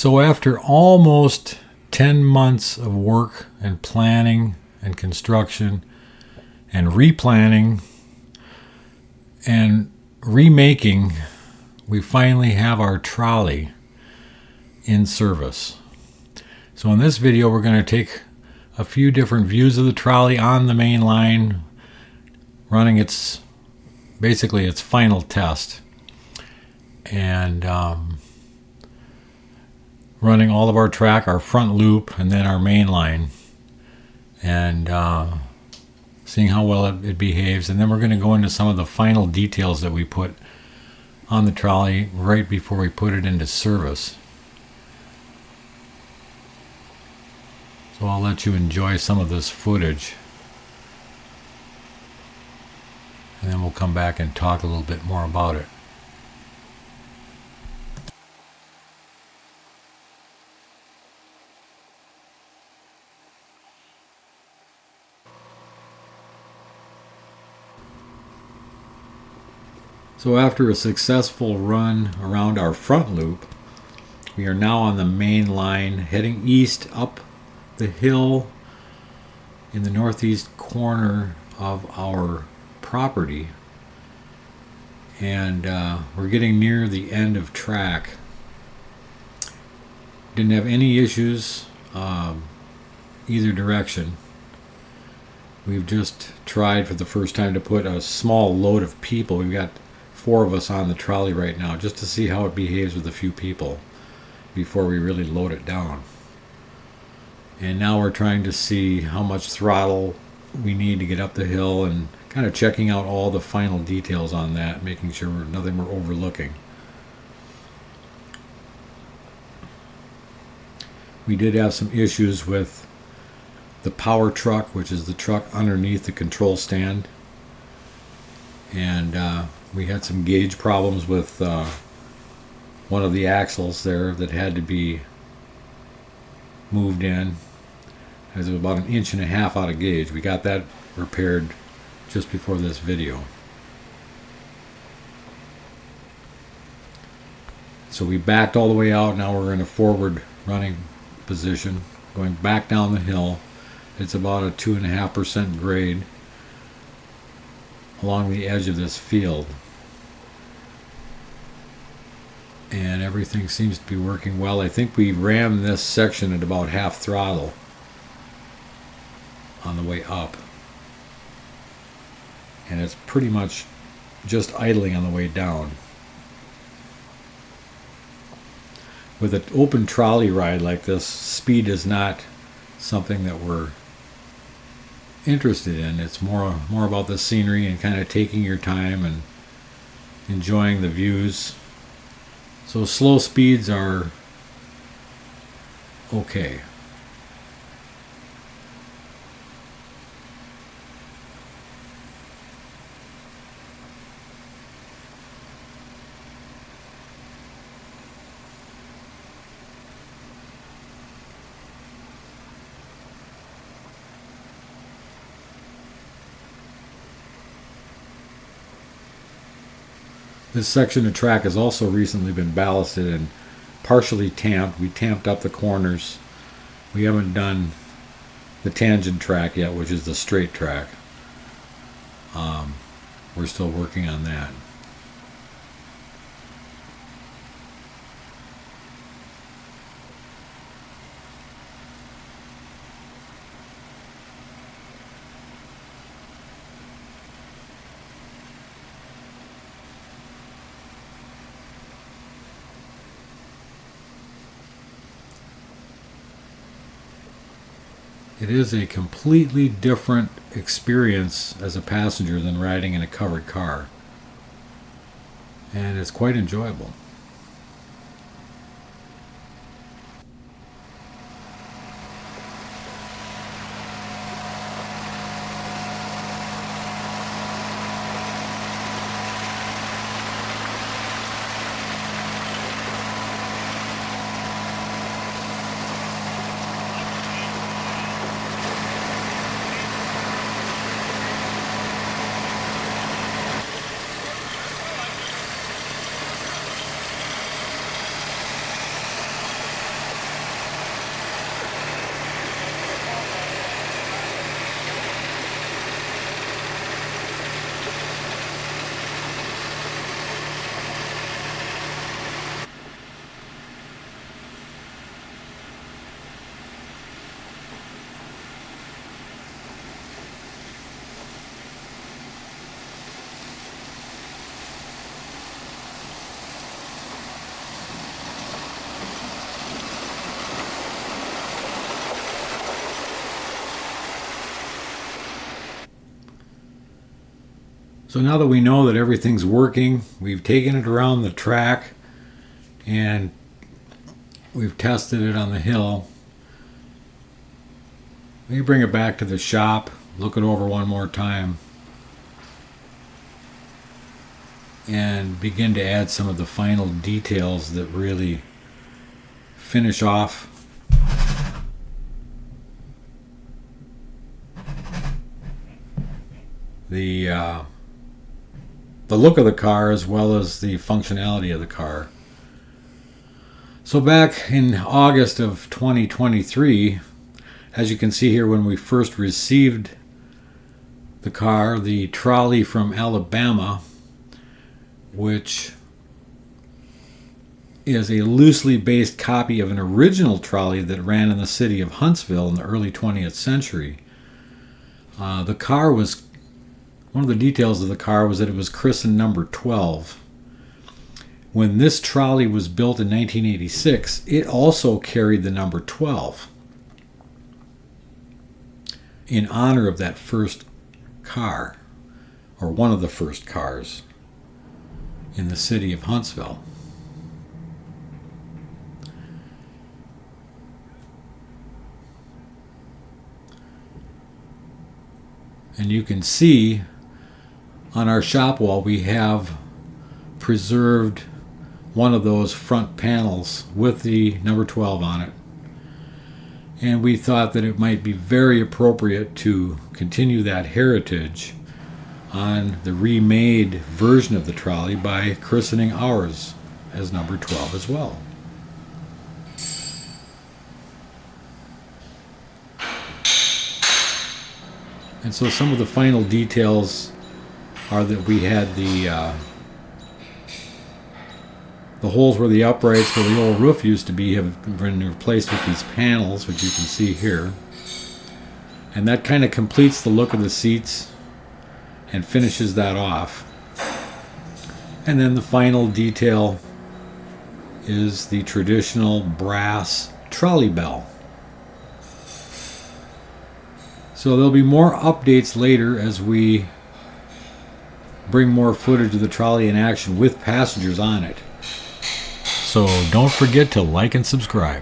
So after almost 10 months of work and planning and construction and replanning and remaking, we finally have our trolley in service. So in this video, we're going to take a few different views of the trolley on the main line, running basically its final test, and running all of our track, our front loop, and then our main line, and seeing how well it behaves. And then we're going to go into some of the final details that we put on the trolley right before we put it into service. So I'll let you enjoy some of this footage, and then we'll come back and talk a little bit more about it. So after a successful run around our front loop, we are now on the main line heading east up the hill in the northeast corner of our property, and we're getting near the end of track. Didn't have any issues either direction. We've just tried for the first time to put a small load of people. We've got 4 of us on the trolley right now, just to see how it behaves with a few people before we really load it down. And now we're trying to see how much throttle we need to get up the hill, and kind of checking out all the final details on that, making sure nothing we're overlooking. We did have some issues with the power truck, which is the truck underneath the control stand, and we had some gauge problems with one of the axles there that had to be moved in. It was about 1.5 inches out of gauge. We got that repaired just before this video. So we backed all the way out. Now we're in a forward running position, going back down the hill. It's about a 2.5% grade along the edge of this field, and everything seems to be working well. I think we rammed this section at about half throttle on the way up, and it's pretty much just idling on the way down. With an open trolley ride like this, speed is not something that we're interested in. It's more about the scenery and kind of taking your time and enjoying the views. So slow speeds are okay. This section of track has also recently been ballasted and partially tamped. We tamped up the corners. We haven't done the tangent track yet, which is the straight track. We're still working on that. It is a completely different experience as a passenger than riding in a covered car, and it's quite enjoyable. So now that we know that everything's working, we've taken it around the track and we've tested it on the hill. We bring it back to the shop, look it over one more time, and begin to add some of the final details that really finish off the look of the car as well as the functionality of the car. So back in August of 2023, as you can see here, when we first received the car, the Trolley from Alabama, which is a loosely based copy of an original Trolley that ran in the city of Huntsville in the early 20th century. The car was, one of the details of the car was that it was christened number 12. When this Trolley was built in 1986, it also carried the number 12 in honor of that first car, or one of the first cars in the city of Huntsville. And you can see on our shop wall we have preserved one of those front panels with the number 12 on it. And we thought that it might be very appropriate to continue that heritage on the remade version of the Trolley by christening ours as number 12 as well. And so some of the final details are that we had the holes where the uprights for the old roof used to be have been replaced with these panels, which you can see here. And that kind of completes the look of the seats and finishes that off. And then the final detail is the traditional brass trolley bell. So there'll be more updates later as we bring more footage of the Trolley in action with passengers on it. So don't forget to like and subscribe.